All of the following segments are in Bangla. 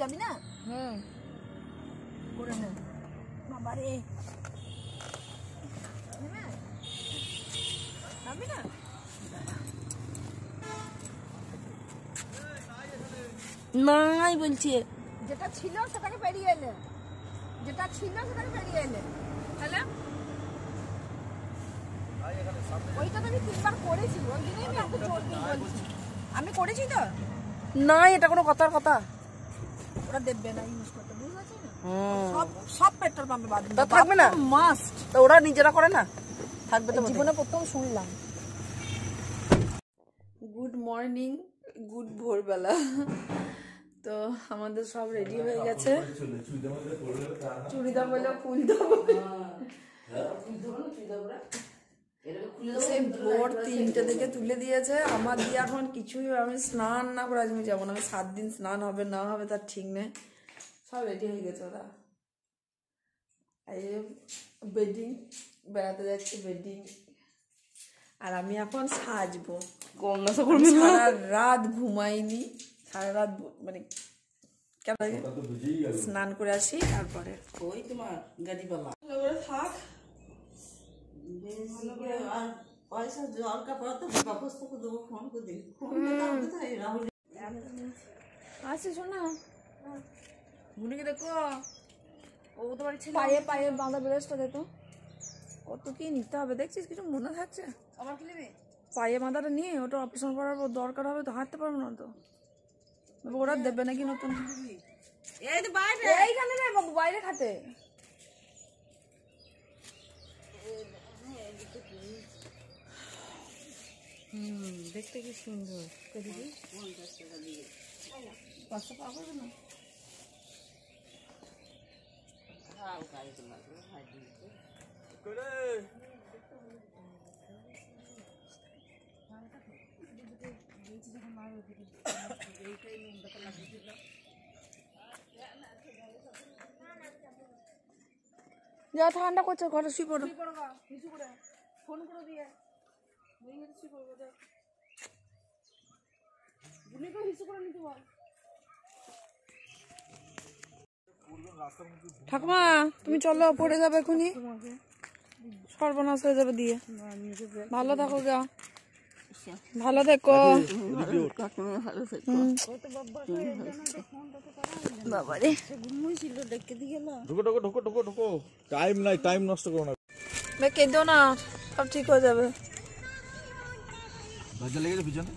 যাবি না? করে নে বাবা রে, যাবি না? নাই বলছি, যেটা ছিল সেটাকে বেরিয়ে এলে, যেটা ছিল সেটাকে বেরিয়ে এলে। তাহলে ওইটা তো আমি 3 বার করেছি, ওই দিনই আমি এত জোর দিয়ে বলছি। আমি করেছি তো? না এটা কোনো কথার কথা। ওরা দেবে না ইউজ করতে, বুঝতে পারছিস না? সব পেট্রোল পাম্পে বাদ দিবে, থাকবে না মাস্ট। তো ওরা নিজেরা করে না, থাকবে তো। জীবনে প্রথম শুনলাম। গুড মর্নিং, গুড ভোরবেলা। তো আমাদের সব রেডি হয়ে গেছে। চুড়িদার বলে ফুল দেবো, সেই ভোর 3টে থেকে তুলে দিয়েছে। আমার দিয়ে এখন কিছুই, আমি স্নান না করে আজ আমি যাবো না। আমি 7 দিন স্নান হবে না হবে তার ঠিক নেই। সব রেডি হয়ে গেছে ওরা। এই বেডিং, বেড়াতে যাচ্ছে বেডিং। আর আমি এখন সাজবো। সারা রাত ঘুমাইনি, সারা রাত মানে স্নান করে আসি তারপরে। ওই তোমার গাড়ি পালা থাক, পয়সা দরকার পড়ে তো ব্যবস্থা করে দেবো। ফোন করে দিই, রাহুল আসছে। শোনা বুনিকে দেখো, ও তো বাড়ি ছিল। পায়ে পায়ে বাঁধা ব্রেসটা দেখো, কত কি নিতে হবে দেখছিস, কিছু মনে থাকছে? আবার কি নেবে? পায়ে বাঁধাটা নিয়ে ওটা অপারেশন করার পর দরকার হবে তো, হাঁটতে পারবো না তো। ওরা দেবে নাকি নতুন? এই তো বাইরে, এইখানে রে বাবু, বাইরে খাতে। দেখতে কি সুন্দর। দিদি 500 টাকা করবে না? যা ঠান্ডা করছে, ঘরে শুয়ে পড়ো। ফোন করে দিয়ে ঠাকুমা তুমি চলো, পড়ে যাবে এখনই, সর্বনাশ হয়ে যাবে দিয়ে। ভালো থাকো গা, ভালো থেকো বাবারে। ঢুকো টাইম নাই, টাইম নষ্ট করো না। কেঁদো না, সব ঠিক হয়ে যাবে। লজ্জা লেগেছে পিছনে,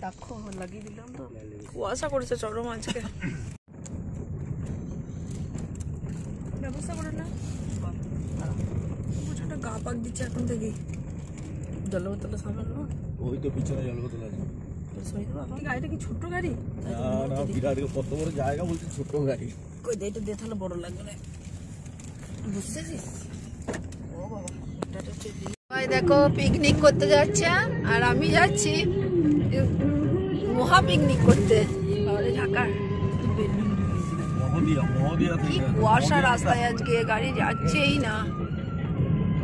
দেখো লাগিয়ে দিলাম তো। কুয়াশা করেছে চরম আজকে। ব্যবস্থা করে না, গা পাক দিচ্ছে এখন থেকেই। জল বোতলে সামনে ওই তো পিছনে জল বোতল আছে। গাড়িটা কি ছোট্ট গাড়ি? না বিরাট, কত বড় জায়গা বলছি, ছোট গাড়ি। কই এইটা দিয়ে তাহলে বড় লাগবে না, বুঝতেছিস? ও বাবা, ভাই দেখো পিকনিক করতে যাচ্ছে, আর আমি যাচ্ছি মহা পিকনিক করতে ঢাকার। কি কুয়াশা রাস্তায় আজকে, গাড়ি যাচ্ছেই না,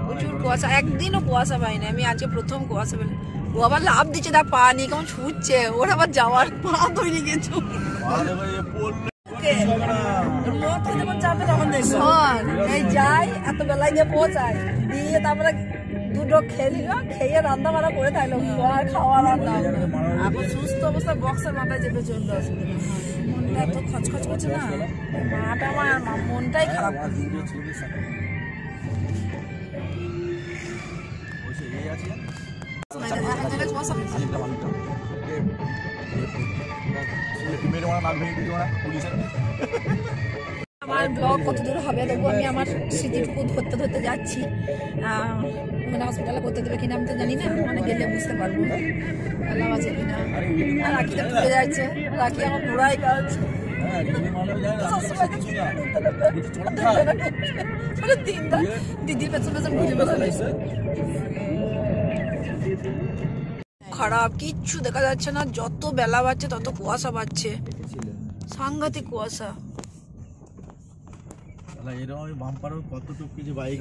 প্রচুর কুয়াশা। একদিনও কুয়াশা পাইনি আমি, আজকে প্রথম কুয়াশা পেলাম। ও আবার লাভ দিচ্ছে, তার পা নিয়ে কেমন ছুটছে, ওর আবার যাওয়ার পা তৈরি গেছে। এই যাই এত বেলায় গিয়ে পৌঁছায়, দিয়ে তারপরে দুটো খেয়ে নিল, খেয়ে রান্না বান্না করে থাকলো, আর খাওয়া রান্না। এখন সুস্থ অবস্থা বক্সের মাথায় চেপে চলতে অসুবিধা। মনটা এত খচখচ করছে না, মাটা আমার মনটাই খারাপ করে দিল। আমার ব্লগ কত দূর হবে দেখবো। আমি আমার স্মৃতিটুকু ধরতে ধরতে যাচ্ছি, মানে হসপিটালে করতে দেবে কিনা আমি তো জানি না, মানে গেলে বুঝতে পারবো আল্লাহ আছে কিনা। আর রাখি তো ঘুরে যাচ্ছে, রাখি আমার ঘোড়াই কাজ। দিদির পেছন পেছন ঘুরে পেছন খারাপ, কিচ্ছু দেখা যাচ্ছে না। যত বেলা বাড়ছে তত কুয়াশা বাড়ছে, সাংঘাতিক কুয়াশা। এরকম আমি বাম্পারও কত টপকেছি বাইক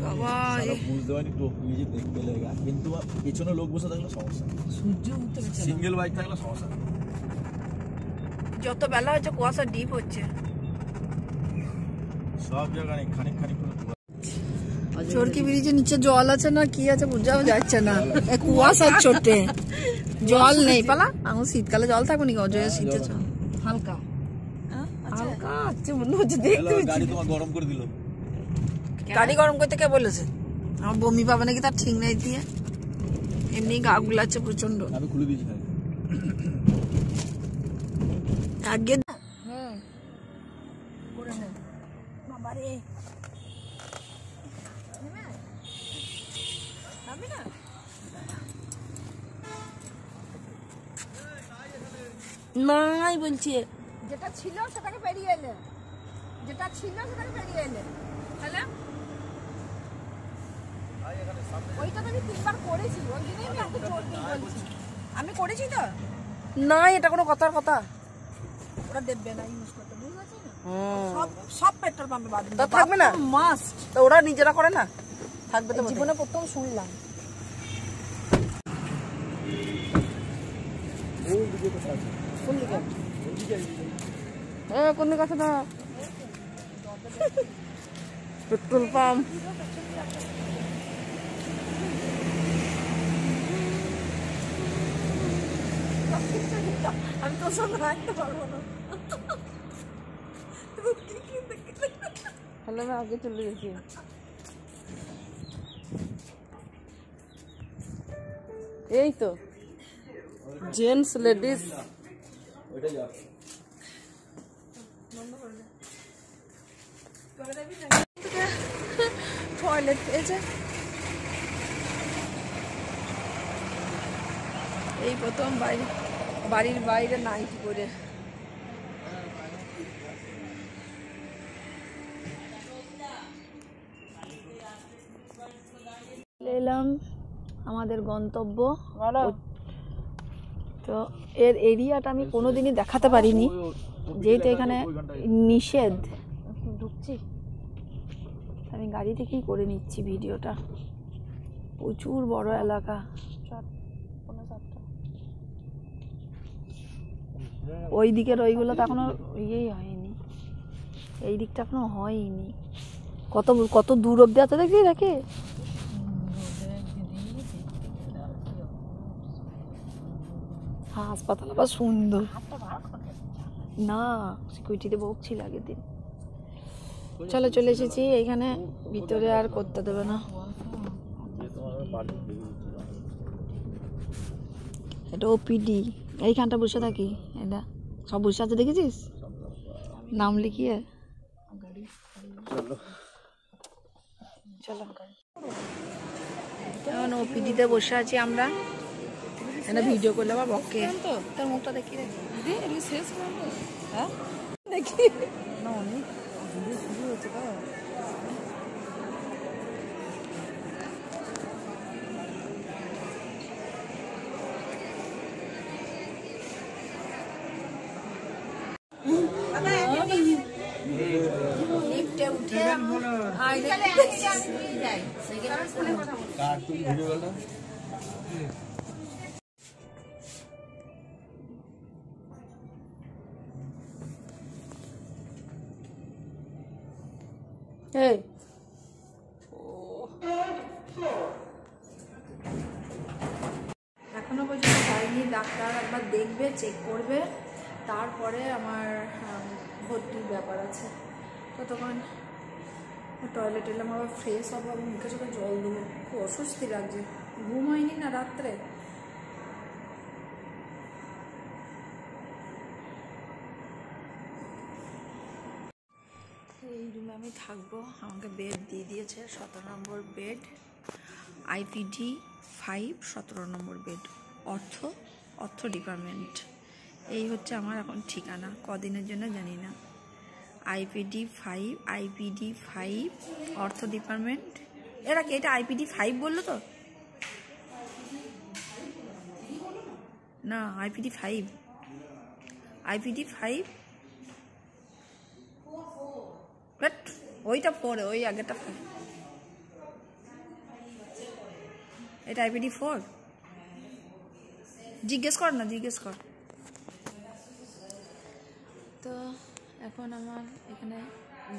বুঝতে পারিনি, টপকিয়েছি দেখতে লেগে। কিন্তু পেছনে লোক বসে থাকলে সমস্যা, সূর্য উঠতে পারছে, সিঙ্গেল বাইক থাকলে সমস্যা। যত বেলা হচ্ছে কুয়াশা ডিপ হচ্ছে। সব জায়গায় খানিক খানিক করে ধোঁয়া। চরকি ব্রিজের নিচে জল আছে না কি আছে বোঝাও যাচ্ছে না, কুয়াশার চোটে জল নেই। পালা এখন শীতকালে জল থাকবে নাকি? অজয় শীতে হালকা হালকা আছে মনে হচ্ছে দেখতে। গাড়ি তোমার গরম করে দিল। গাড়ি গরম করতে কে বলেছে? আমার বমি পাবে নাকি তার ঠিক নাই দিয়ে, এমনি গা গুলাচ্ছে প্রচন্ড। আমি খুলে দিয়েছি আগে নাই বলছি যেটা ছিল সেটাকে বেরিয়ে এলে, যেটা ছিল সেটাকে বেরিয়ে এলে। তাহলে ওইটা তো আমি 3 বার করেছি, ওই জন্যই আমি এত জোর দিয়ে বলছি। আমি করেছি তো, না এটা কোনো কথার কথা। ওরা দেবে না ইউজ করতে, বুঝতে পারছি না। সব সব পেট্রোল পাম্পে বাদ তা থাকবে না, মাস্ট। তো ওরা নিজেরা করে না, থাকবে তো জীবনে প্রথম শুনলাম। কোন কাছে না পেট্রোল পাম্প। আমি তোর সঙ্গে রাখতে পারবো না। তাহলে আমি আগে চলে গেছি। এই তো জেন্টস লেডিস টয়লেট পেয়েছে। এই প্রথম বাড়ির বাইরে নাইটি করে। এলাম আমাদের গন্তব্য। তো এর এরিয়াটা আমি কোনোদিনই দেখাতে পারিনি, যেহেতু এখানে নিষেধ। ঢুকছি আমি গাড়ি থেকেই করে নিচ্ছি ভিডিওটা। প্রচুর বড় এলাকা। ওই দিকের ওইগুলো তো এখনো ইয়েই হয়নি, এই দিকটা এখনো হয়নি। কত কত দূর অব্দি আছে দেখি দেখে। হাসপাতাল আবার সুন্দর না, সিকিউরিটিতে বকছিল আগের দিন। চলো চলে এসেছি এইখানে, ভিতরে আর করতে দেবে না। এটা ওপিডি, এইখানটা বসে থাকি। এটা সব বসে আছে দেখেছিস, নাম লিখিয়ে। চলো এখন ওপিডিতে বসে আছি আমরা। এটা ভিডিও করলে আবার বকে। তোর মুখটা দেখি দেখি শেষ করবো। হ্যাঁ দেখি না, অনেক ভিডিও শুরু হচ্ছে তো। লিফটে উঠে এই এখনো পর্যন্ত যায়নি, ডাক্তার একবার দেখবে, চেক করবে, তারপরে আমার ভর্তির ব্যাপার আছে। ততক্ষণ টয়লেট এলাম, আবার ফ্রেশ হবো, আবার মুখে চোখে জল দেবো। খুব অস্বস্তি লাগছে, ঘুম হয়নি না রাত্রে। এই রুমে আমি থাকবো, আমাকে বেড দিয়ে দিয়েছে, 17 নম্বর বেড, IPD 5, 17 নম্বর বেড, অর্থ ডিপার্টমেন্ট। এই হচ্ছে আমার এখন ঠিকানা, কদিনের জন্য জানি না। IPD 5 অর্থ ডিপার্টমেন্ট। এরা কি এটা IPD 5 বললো তো না? IPD 5 বাট ওইটা পরে, ওই আগেটা 5, এটা IPD 4। জিজ্ঞেস কর না, জিজ্ঞেস কর। তো এখন আমার এখানে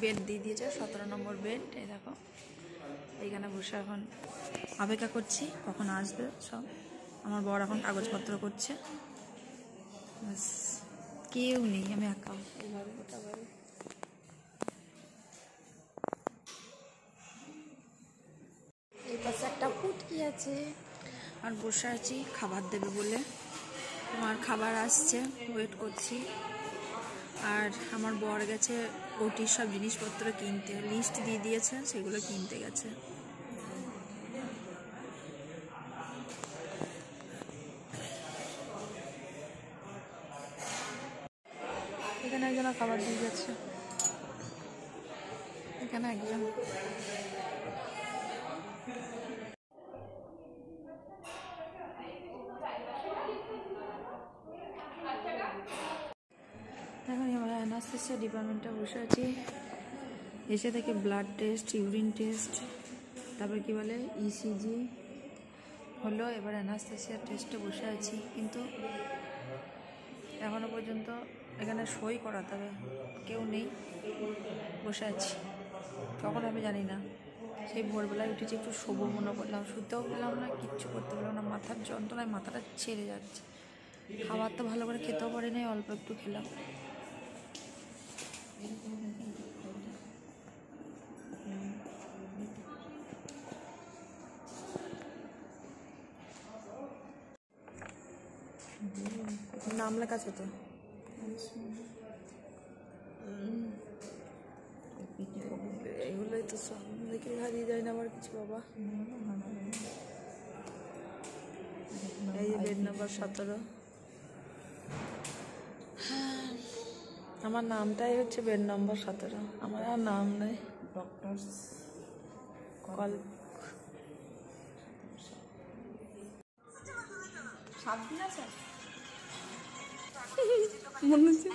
বেড দিয়ে দিয়েছে, 17 নম্বর বেড। এই দেখো এইখানে বসে এখন অপেক্ষা করছি কখন আসবে সব। আমার বর এখন কাগজপত্র করছে, ব্যাস কেউ নেই, আমি একা। এইভাবে গোটা বাড়ি। এই পাশে একটা ফুটকি আছে, আর বসে আছি খাবার দেবে বলে। আমার খাবার আসছে, ওয়েট করছি। আর আমার বর গেছে ওটির সব জিনিসপত্র কিনতে, লিস্ট দিয়ে দিয়েছে, সেগুলো কিনতে গেছে। এখানে একজন খাবার দিয়ে গেছে, এখানে একজন। এখন আমরা অ্যানাস্থেসিয়া ডিপার্টমেন্টে বসে আছি। এসে থেকে ব্লাড টেস্ট, ইউরিন টেস্ট, তারপরে কি বলে ইসিজি হলো। এবার অ্যানাস্থেসিয়া টেস্টে বসে আছি, কিন্তু এখনো পর্যন্ত এখানে সই করাতে হবে, কেউ নেই, বসে আছি। কখন আমি জানি না। সেই ভোরবেলায় উঠেছি, একটু শোবো মনে করলাম, শুতেও পেলাম না, কিচ্ছু করতে পারলাম না, মাথার যন্ত্রণায় মাথাটা ছেড়ে যাচ্ছে। খাবার তো ভালো করে খেতেও পারি নাই, অল্প একটু খেলাম। নাম লেখা আছে তো, এগুলোই তো সব দেখে হারিয়ে যায় না আবার কিছু। বাবা এই যে বেড নাম্বার 17। আমার নামটাই হচ্ছে বেড নাম্বার 17, আমার আর নাম নেই। ডক্টর কল 7 দিন আছে মনে হচ্ছে।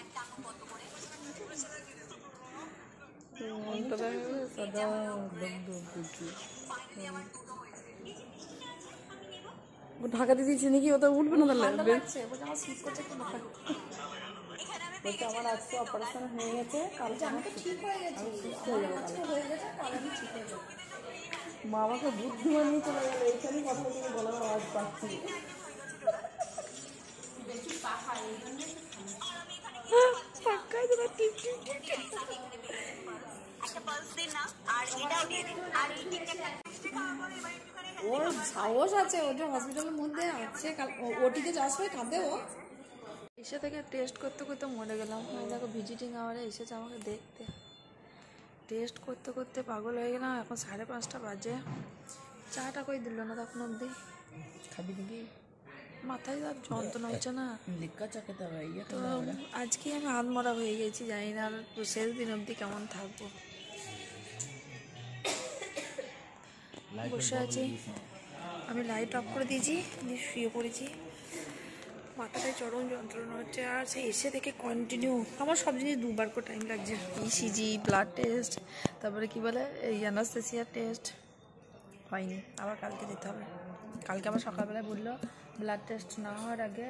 ঢাকা দিয়ে দিয়েছি নাকি, ওটা উঠবে না তাহলে। আমার আজকে অপারেশন হয়ে গেছে, কালকে আমাকে ঠিক হয়ে গেছে, মা আমাকে বুদ্ধি বানিয়ে চলে গেল। এইখানে কথা বলে বলার আওয়াজ পাচ্ছি। ওর সাহস আছে, ওটা হসপিটালের মধ্যে আছে, ওটিতে যাওয়ার সময় কাঁদে ও। এসে থেকে টেস্ট করতে করতে মরে গেলাম। দেখো ভিজিটিং আওয়ারে এসেছে আমাকে দেখতে, টেস্ট করতে করতে পাগল হয়ে গেলাম। এখন 5:30 বাজে, চাটা কই দিল না তখন অব্দি। খাবি নাকি? মাথায় আর যন্ত্রণা হচ্ছে না, তো আজকে আমি আধমরা হয়ে গেছি, জানি না আর শেষ দিন অব্দি কেমন থাকবো। বসে আছি, আমি লাইট অফ করে দিয়েছি, দিয়ে শুয়ে পড়েছি। মাথাটায় চরম যন্ত্রণা হচ্ছে, আর সে এসে থেকে কন্টিনিউ আমার সব জিনিস 2বার করে টাইম লাগছে। ইসিজি, ব্লাড টেস্ট, তারপরে কি বলে এই অ্যানাস্থেসিয়া টেস্ট হয়নি, আবার কালকে দিতে হবে। কালকে আবার সকালবেলায় বললো ব্লাড টেস্ট না হওয়ার আগে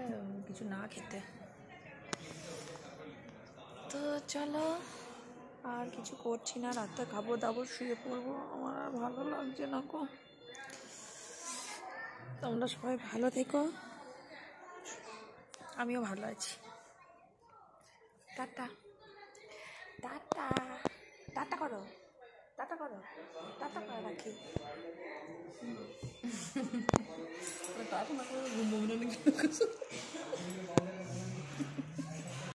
কিছু না খেতে। তো চলো, আর কিছু করছি না, রাতে খাবো দাবো, শুয়ে পড়বো। আমার আর ভালো লাগছে না গো। তোমরা সবাই ভালো থেকো, আমিও ভালো আছি। টাটা টাটা টাটা করো, টাটা করো, টাটা করো, রাখি। টাটা না করে ঘুমবো না।